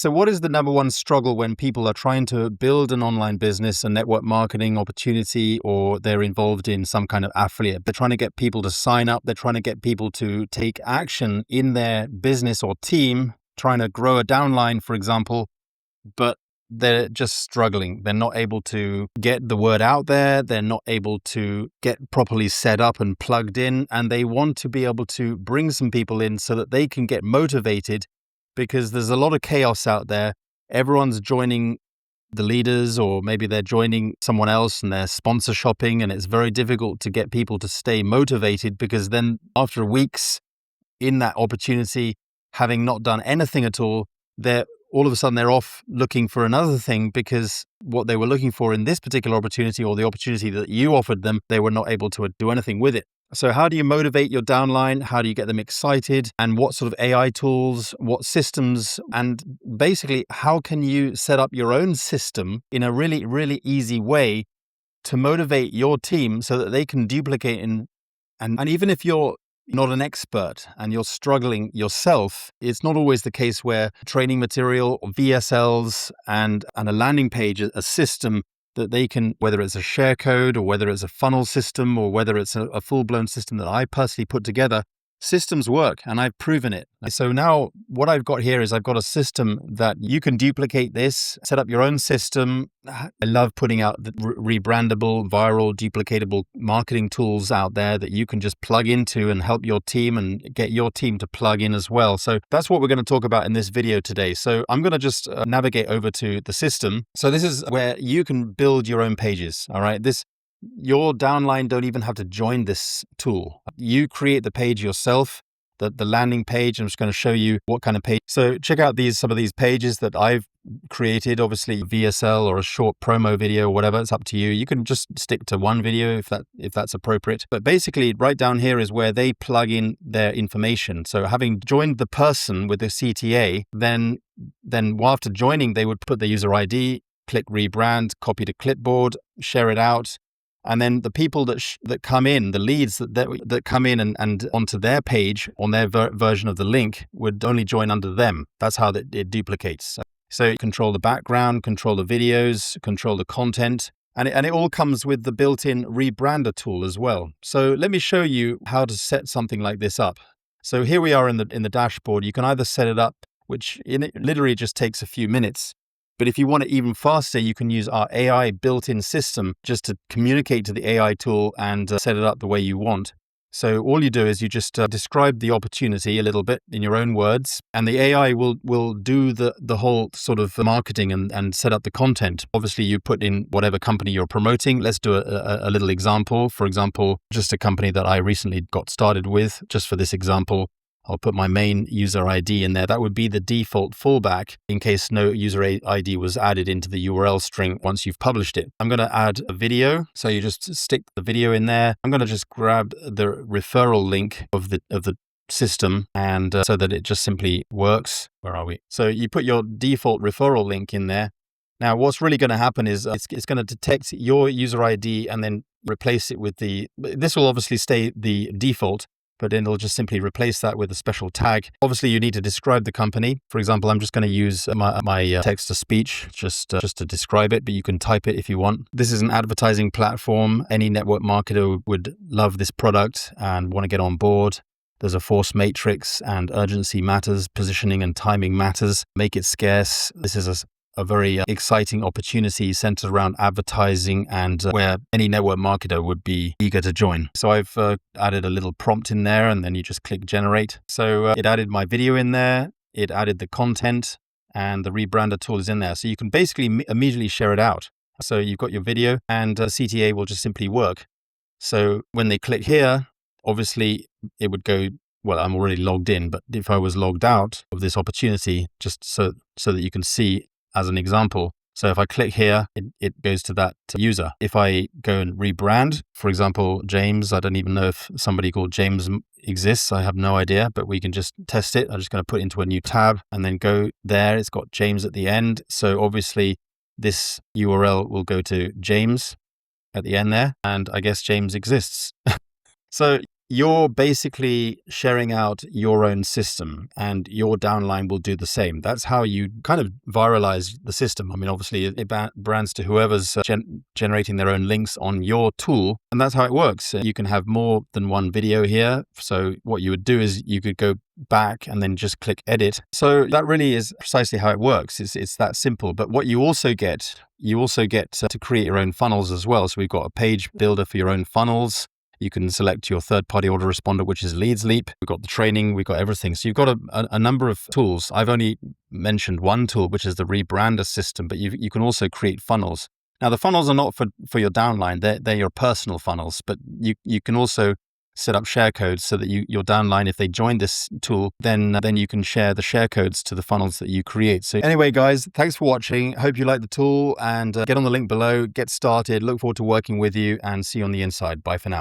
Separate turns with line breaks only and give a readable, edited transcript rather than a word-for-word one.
So what is the number one struggle when people are trying to build an online business, a network marketing opportunity, or they're involved in some kind of affiliate? They're trying to get people to sign up. They're trying to get people to take action in their business or team, trying to grow a downline, for example, but they're just struggling. They're not able to get the word out there. They're not able to get properly set up and plugged in. And they want to be able to bring some people in so that they can get motivated, because there's a lot of chaos out there. Everyone's joining the leaders, or maybe they're joining someone else and they're sponsor shopping, and it's very difficult to get people to stay motivated, because then after weeks in that opportunity, having not done anything at all, all of a sudden they're off looking for another thing, because what they were looking for in this particular opportunity, or the opportunity that you offered them, they were not able to do anything with it. So how do you motivate your downline? How do you get them excited? And what sort of AI tools, what systems, and basically how can you set up your own system in a really, really easy way to motivate your team so that they can duplicate and even if you're not an expert and you're struggling yourself, it's not always the case where training material or VSLs and a landing page, a system that they can, whether it's a share code or whether it's a funnel system or whether it's a full-blown system that I personally put together, systems work, and I've proven it. So now what I've got here is I've got a system that you can duplicate this, set up your own system. I love putting out the rebrandable, viral, duplicatable marketing tools out there that you can just plug into and help your team and get your team to plug in as well. So that's what we're going to talk about in this video today. So I'm going to just navigate over to the system. So this is where you can build your own pages. All right. Your downline don't even have to join this tool. You create the page yourself, the landing page. I'm just going to show you what kind of page. So check out some of these pages that I've created. Obviously VSL or a short promo video or whatever, it's up to you. You can just stick to one video if that's appropriate. But basically right down here is where they plug in their information. So having joined the person with the CTA, then after joining, they would put the user ID, click rebrand, copy to clipboard, share it out. And then the people that come in, the leads that come in and onto their page on their version of the link would only join under them. That's how it duplicates. So you control the background, control the videos, control the content, and it all comes with the built-in rebrander tool as well. So let me show you how to set something like this up. So here we are in the dashboard. You can either set it up, which it literally just takes a few minutes. But if you want it even faster, you can use our AI built-in system just to communicate to the AI tool and set it up the way you want. So all you do is you just describe the opportunity a little bit in your own words, and the AI will do the whole sort of marketing and set up the content. Obviously, you put in whatever company you're promoting. Let's do a little example. For example, just a company that I recently got started with. Just for this example, I'll put my main user ID in there. That would be the default fallback in case no user ID was added into the URL string once you've published it. I'm going to add a video. So you just stick the video in there. I'm going to just grab the referral link of the system and so that it just simply works. Where are we? So you put your default referral link in there. Now, what's really going to happen is it's going to detect your user ID and then replace it with this will obviously stay the default, but then it'll just simply replace that with a special tag. Obviously, you need to describe the company. For example, I'm just going to use my text-to-speech just to describe it, but you can type it if you want. This is an advertising platform. Any network marketer would love this product and want to get on board. There's a force matrix and urgency matters, positioning and timing matters. Make it scarce. This is a very exciting opportunity centered around advertising and where any network marketer would be eager to join. So I've added a little prompt in there and then you just click generate. So it added my video in there, it added the content, and the rebrander tool is in there. So you can basically immediately share it out. So you've got your video and CTA will just simply work. So when they click here, obviously it would go, well, I'm already logged in, but if I was logged out of this opportunity, just so that you can see as an example. So if I click here, it goes to that user. If I go and rebrand, for example, James, I don't even know if somebody called James exists. I have no idea, but we can just test it. I'm just going to put it into a new tab and then go there. It's got James at the end. So obviously this URL will go to James at the end there. And I guess James exists. So you're basically sharing out your own system and your downline will do the same. That's how you kind of viralize the system. I mean, obviously it brands to whoever's generating their own links on your tool. And that's how it works. You can have more than one video here. So what you would do is you could go back and then just click edit. So that really is precisely how it works. It's that simple. But what you also get to create your own funnels as well. So we've got a page builder for your own funnels. You can select your third-party autoresponder, which is Leads Leap. We've got the training, we've got everything. So you've got a number of tools. I've only mentioned one tool, which is the Rebrander system, but you can also create funnels. Now, the funnels are not for your downline. They're your personal funnels, but you can also set up share codes so that your downline, if they join this tool, then you can share the share codes to the funnels that you create. So anyway, guys, thanks for watching. Hope you like the tool and get on the link below, get started. Look forward to working with you and see you on the inside. Bye for now.